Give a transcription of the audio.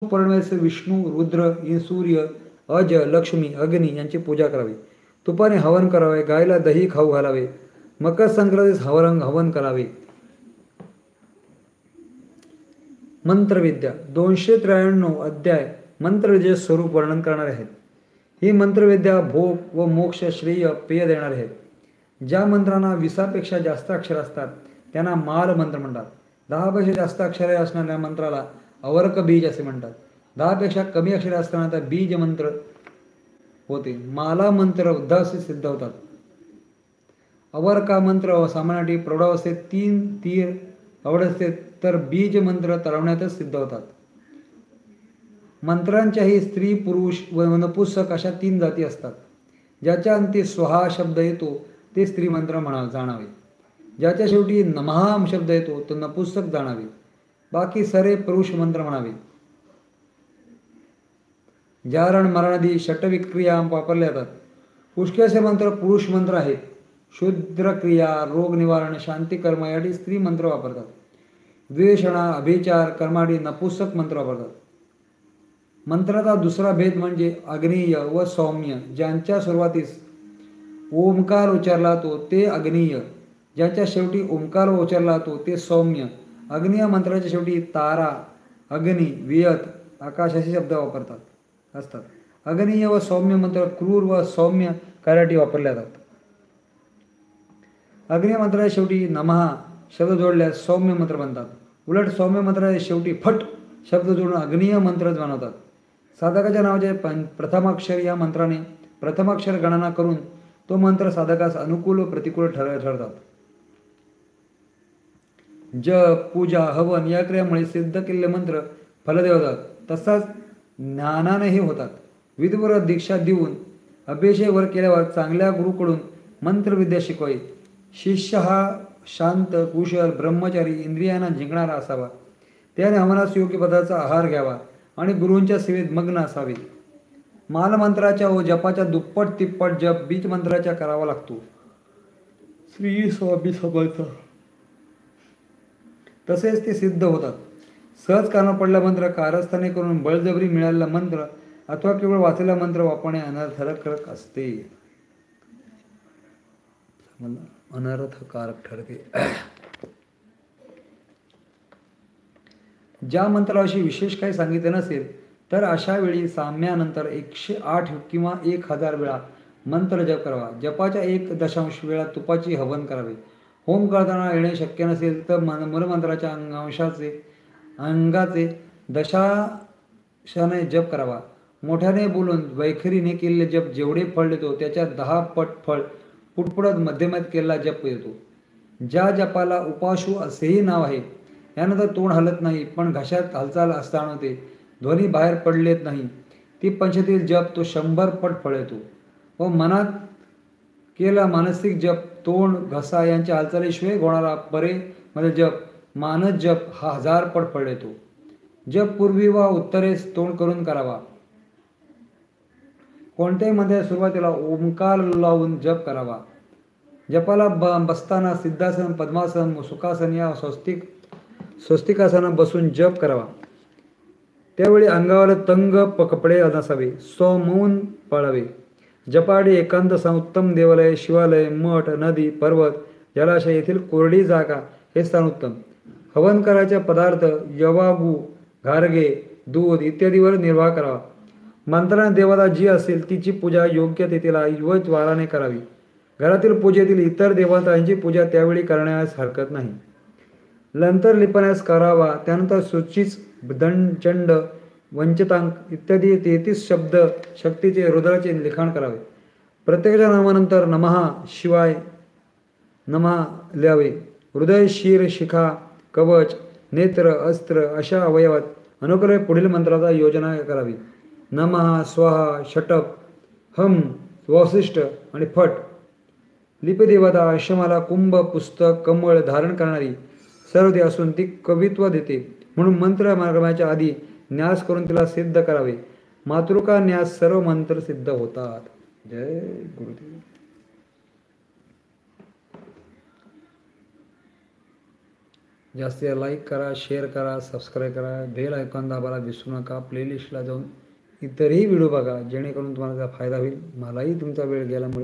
पौर्णिमेस विष्णू, रुद्र, सूर्य, अज, लक्ष्मी, अग्नी यांची पूजा करावी. तुपाने हवन करावे. गायला दही खाऊ घालावे. मकर संक्रांतीस हवन करावे. मंत्रविद्या 293 अध्याय मंत्रविद्ये स्वरूप वर्णन करणारे आहेत. ही मंत्रविद्या भोग व मोक्ष श्रेय पेय देणारे आहेत. ज्या मंत्रांना 20पेक्षा जास्त अक्षर असतात त्यांना माल मंत्र म्हणतात. 10पेक्षा जास्त अक्षरे असणाऱ्या मंत्राला अवर्क बीज असे म्हणतात. 10पेक्षा कमी अक्षरे असताना त्या बीज मंत्र होते. माला मंत्र वृद्धावस्थेत सिद्ध होतात. अवर्का मंत्र सामान्यसाठी प्रौढावस्थेत 3 तीर अवस्थेत तर बीज मंत्र तरवण्यातच सिद्ध होतात. मंत्रांच्याही स्त्री, पुरुष व नपुंसक अशा 3 जाती असतात. ज्याच्या अंती स्वहा शब्द येतो ते स्त्री मंत्र जाणावे. ज्याच्या शेवटी नमः शब्द येतो तो नपुंसक जाणावे. बाकी सारे पुरुष मंत्र म्हणावे. जारण मरणादी षटविक्रिया वापरल्या जातात. पुष्कळसे मंत्र पुरुष मंत्र आहेत. शूद्रक्रिया, रोग निवारण, शांती कर्म यासाठी स्त्री मंत्र वापरतात. द्वेषणा, अभिचार कर्माडी नपुंसक मंत्र वापरतात. मंत्राचा दुसरा भेद म्हणजे अग्नीय व सौम्य. ज्यांच्या सुरुवातीस ओंकार उच्चारला जातो ते अग्नीय. ज्याच्या शेवटी ओंकार उच्चारला जातो ते सौम्य. अग्नीय मंत्राच्या शेवटी तारा, अग्नी, वियत, आकाश असे शब्द वापरतात असतात. अग्नीय व सौम्य मंत्र क्रूर व सौम्य कार्यासाठी वापरले जातात. अग्नीय मंत्राच्या शेवटी नमः शब्द जोडल्यास सौम्य मंत्र बनतात. उलट सौम्य मंत्राच्या शेवटी फट शब्द जोडून अग्नीय मंत्र बनवतात. साधकाच्या नावाचे प्रथमाक्षर या मंत्राने प्रथमाक्षर गणना करून तो मंत्र साधकास अनुकूल व प्रतिकूल ठरतात. जप, पूजा, हवन या क्रियामुळे सिद्ध केलेले मंत्र फलदेव होतात. तसाच ज्ञानानेही होतात. विधुवर दीक्षा देऊन अभ्यासय वर केल्यावर चांगल्या गुरुकडून मंत्रविद्या शिकवावी. शिष्य हा शांत, कुशल, ब्रह्मचारी, इंद्रियांना जिंकणारा असावा. त्याने हवनास योग्य पदार्थ आहार घ्यावा आणि गुरूंच्या सेवेत मग्न असावे. मालमंत्राच्या व जपाच्या दुप्पट तिप्पट जप बीज मंत्राच्या करावा लागतो. श्री स्वामी समर्थ. तसेच ते सिद्ध होतात. सहज काना पडला मंत्र कारस्थाने करून बळजबरी मिळालेला मंत्र अथवा केवळ वाचलेला मंत्र वापरणे अनर्थकारक असते. अनर्थकारक ठरते. ज्या मंत्राविषयी विशेष काही सांगितले नसेल तर अशा वेळी साम्यानंतर 108 किंवा 1000 वेळा मंत्र जप करावा. जपाच्या 1.0 वेळा तुपाची हवन करावे. होम करताना येणे शक्य नसेल तर मूलमंत्राच्या अंगाचे दशाशने जप करावा. मोठ्याने बोलून वैखरीने केलेले जप जेवढे फळ देतो त्याच्या 10 पट फळ पुटपुटत मध्यमात केलेला जप येतो. ज्या जपाला उपाशू असेही नाव आहे यानंतर तोंड हलत नाही पण घशात हालचाल जाणवते, ध्वनी बाहेर पडलेत नाही, ती पंचतील जप तो 100 पट फळ येतो. व मनात केला मानसिक जप तोंड घसा यांच्या हालचालीशिवाय होणारा परे मध्ये जप मानस जप हा 1000 पट फळ येतो. जप पूर्वी व उत्तरेस तोंड करून करावा. कोणत्याही मध्ये सुरुवातीला ओंकार लावून जप करावा. जपाला बसताना सिद्धासन, पद्मासन, सुखासन या स्वस्तिकासना बसून जप करावा. त्यावेळी अंगावर तंग कपडे नसावे. मौन पाळावे. जपाडी एकांत उत्तम. देवालय, शिवालय, मठ, नदी, पर्वत, जलाशय येथील कोरडी जागा हे स्थान उत्तम. हवन करायचे पदार्थ यवागू, घारगे, दूध इत्यादीवर निर्वाह करावा. मंत्राने देवता जी असेल तिची पूजा योग्य तिथीला युवत वाराने करावी. घरातील पूजेतील इतर देवतांची पूजा त्यावेळी करण्यास हरकत नाही. नंतर लिपण्यास करावा. त्यानंतर शुचीच, चंड, वंचितांक इत्यादी 33 शब्द शक्तीचे रुद्राचे लिखाण करावे. प्रत्येकाच्या नामानंतर नमः शिवाय नमः लिहावे. हृदय, शिर, शिखा, कवच, नेत्र, अस्त्र अशा अवयवात अनुक्रमे पुढील मंत्राचा योजना करावी. नमः, स्वाहा, षटप, हम, वसिष्ठ आणि फट. लिपदेवता आश्रमाला कुंभ, पुस्तक, कमळ धारण करणारी सर्व ती असून ती कवित्व देते म्हणून मंत्र मार्गाच्या आधी न्यास करून तिला सिद्ध करावे. मातृका न्यास सर्व मंत्र सिद्ध होतात. जय गुरुदेव. जास्तीत लाईक करा, शेअर करा, सबस्क्राईब करा, बेल आयकॉन दाबायला विसरू नका. प्लेलिस्टला जाऊन इतरही व्हिडिओ बघा जेणेकरून तुम्हाला त्याचा फायदा होईल. मलाही तुमचा वेळ गेल्यामुळे